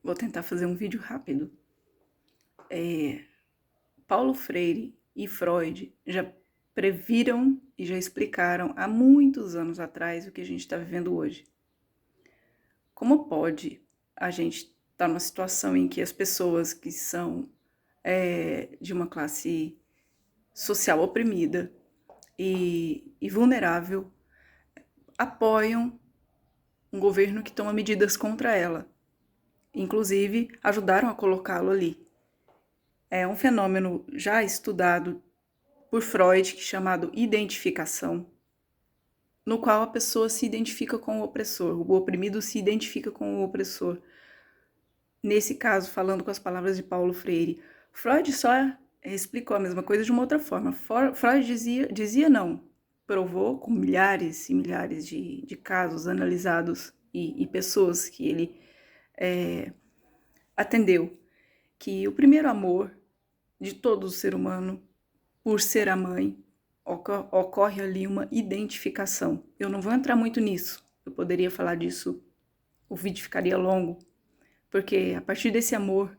Vou tentar fazer um vídeo rápido. Paulo Freire e Freud já previram e já explicaram há muitos anos atrás o que a gente está vivendo hoje. Como pode a gente estar numa situação em que as pessoas que são de uma classe social oprimida e vulnerável apoiam um governo que toma medidas contra ela? Inclusive, ajudaram a colocá-lo ali. É um fenômeno já estudado por Freud, chamado identificação, no qual a pessoa se identifica com o opressor, o oprimido se identifica com o opressor. Nesse caso, falando com as palavras de Paulo Freire, Freud só explicou a mesma coisa de uma outra forma. Freud dizia não, provou com milhares e milhares de casos analisados e pessoas que ele atendeu, que o primeiro amor de todo ser humano, por ser a mãe, ocorre ali uma identificação. Eu não vou entrar muito nisso, eu poderia falar disso, o vídeo ficaria longo, porque a partir desse amor,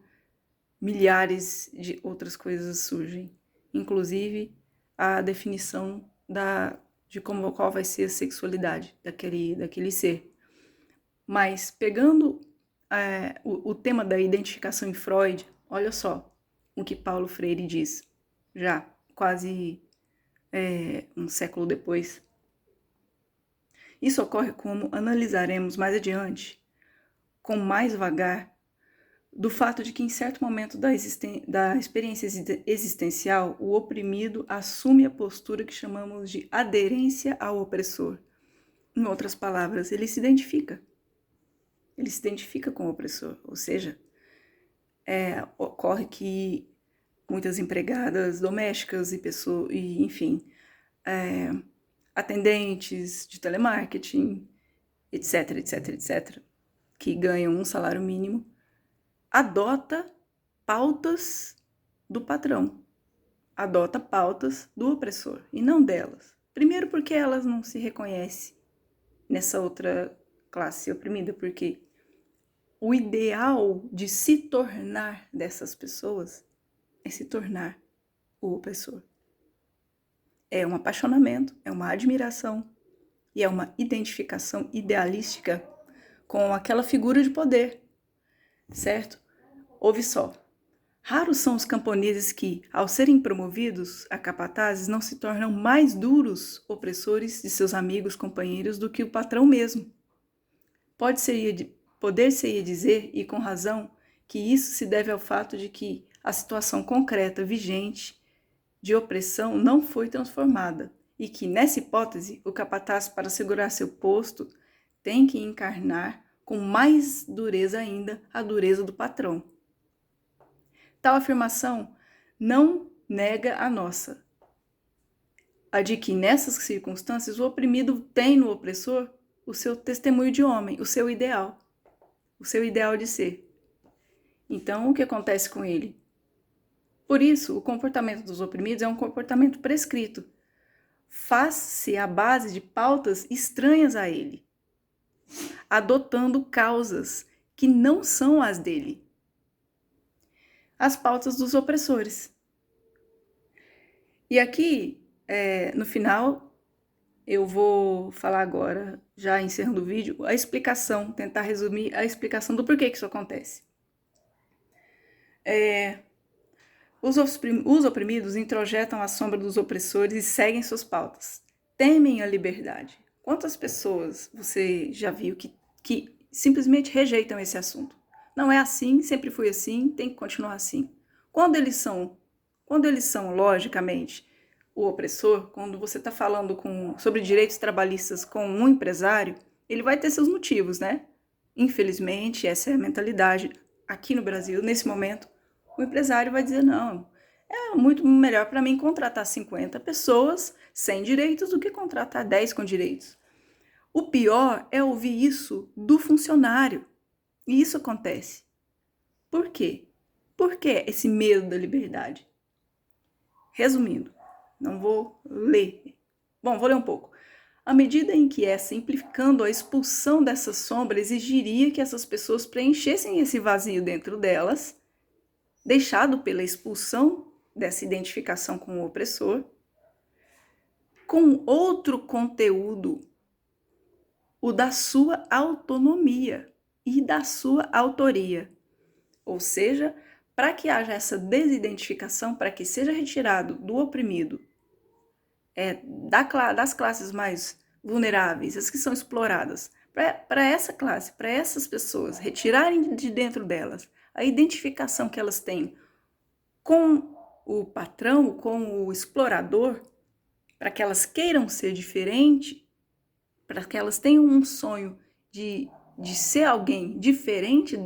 milhares de outras coisas surgem, inclusive a definição de qual vai ser a sexualidade daquele ser. Mas pegando o tema da identificação em Freud, olha só o que Paulo Freire diz, já quase um século depois. Isso ocorre, como analisaremos mais adiante, com mais vagar, do fato de que em certo momento da experiência existencial, o oprimido assume a postura que chamamos de aderência ao opressor. Em outras palavras, ele se identifica com o opressor, ou seja, ocorre que muitas empregadas domésticas enfim, atendentes de telemarketing, etc, etc, etc, que ganham um salário mínimo, adota pautas do patrão, adota pautas do opressor e não delas. Primeiro porque elas não se reconhecem nessa outra classe oprimida, porque o ideal de se tornar dessas pessoas é se tornar o opressor. É um apaixonamento, é uma admiração e é uma identificação idealística com aquela figura de poder, certo? Ouve só. Raros são os camponeses que, ao serem promovidos a capatazes, não se tornam mais duros opressores de seus amigos, companheiros, do que o patrão mesmo. Poder-se-ia dizer, e com razão, que isso se deve ao fato de que a situação concreta vigente de opressão não foi transformada, e que, nessa hipótese, o capataz, para segurar seu posto, tem que encarnar com mais dureza ainda a dureza do patrão. Tal afirmação não nega a nossa, a de que, nessas circunstâncias, o oprimido tem no opressor o seu testemunho de homem, o seu ideal de ser. Então, o que acontece com ele? Por isso, o comportamento dos oprimidos é um comportamento prescrito. Faz-se à base de pautas estranhas a ele, adotando causas que não são as dele. As pautas dos opressores. E aqui, no final, eu vou falar agora, já encerrando o vídeo, a explicação, tentar resumir a explicação do porquê que isso acontece. Os oprimidos introjetam a sombra dos opressores e seguem suas pautas. Temem a liberdade. Quantas pessoas você já viu que simplesmente rejeitam esse assunto? Não é assim, sempre foi assim, tem que continuar assim. Quando eles são, logicamente, o opressor, quando você está falando sobre direitos trabalhistas com um empresário, ele vai ter seus motivos, né? Infelizmente, essa é a mentalidade aqui no Brasil, nesse momento. O empresário vai dizer, não, é muito melhor para mim contratar 50 pessoas sem direitos do que contratar 10 com direitos. O pior é ouvir isso do funcionário. E isso acontece. Por quê? Por que esse medo da liberdade? Resumindo, não vou ler. Bom, vou ler um pouco. À medida em que é simplificando, a expulsão dessa sombra exigiria que essas pessoas preenchessem esse vazio dentro delas, deixado pela expulsão dessa identificação com o opressor, com outro conteúdo, o da sua autonomia e da sua autoria. Ou seja, para que haja essa desidentificação, para que seja retirado do oprimido, das classes mais vulneráveis, as que são exploradas, para essa classe, para essas pessoas, retirarem de dentro delas a identificação que elas têm com o patrão, com o explorador, para que elas queiram ser diferentes, para que elas tenham um sonho de ser alguém diferente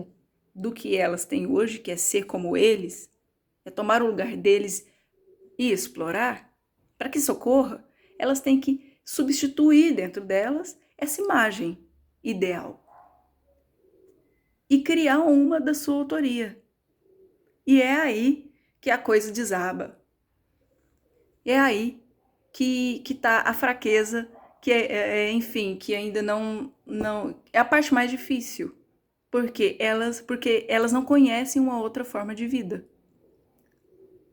do que elas têm hoje, que é ser como eles, é tomar o lugar deles e explorar. Para que isso ocorra, elas têm que substituir dentro delas essa imagem ideal e criar uma da sua autoria. E é aí que a coisa desaba. É aí que está a fraqueza, que enfim, que ainda não é a parte mais difícil, porque elas não conhecem uma outra forma de vida.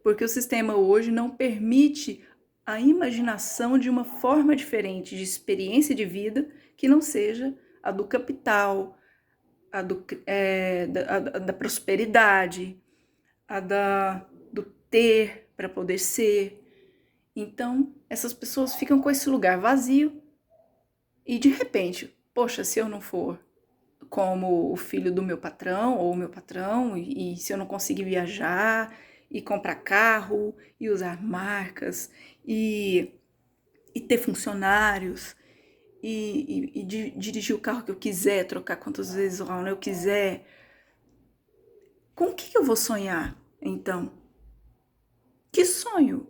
Porque o sistema hoje não permite a imaginação de uma forma diferente de experiência de vida que não seja a do capital, da prosperidade, do ter para poder ser. Então, essas pessoas ficam com esse lugar vazio e, de repente, poxa, se eu não for como o filho do meu patrão ou o meu patrão, e se eu não conseguir viajar e comprar carro e usar marcas e ter funcionários e dirigir o carro que eu quiser, trocar quantas vezes eu quiser, com o que eu vou sonhar, então? Que sonho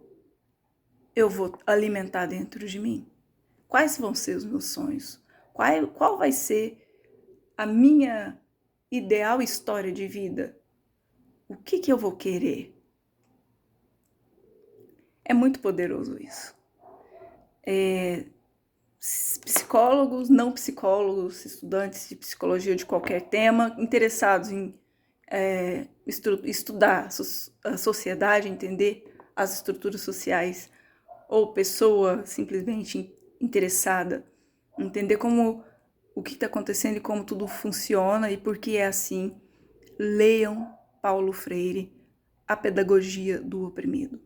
eu vou alimentar dentro de mim? Quais vão ser os meus sonhos? Qual vai ser a minha ideal história de vida? O que eu vou querer? É muito poderoso isso. Psicólogos, não psicólogos, estudantes de psicologia de qualquer tema, interessados em estudar a sociedade, entender as estruturas sociais, ou pessoa simplesmente interessada, entender o que está acontecendo e como tudo funciona e por que é assim, leiam Paulo Freire, A Pedagogia do Oprimido.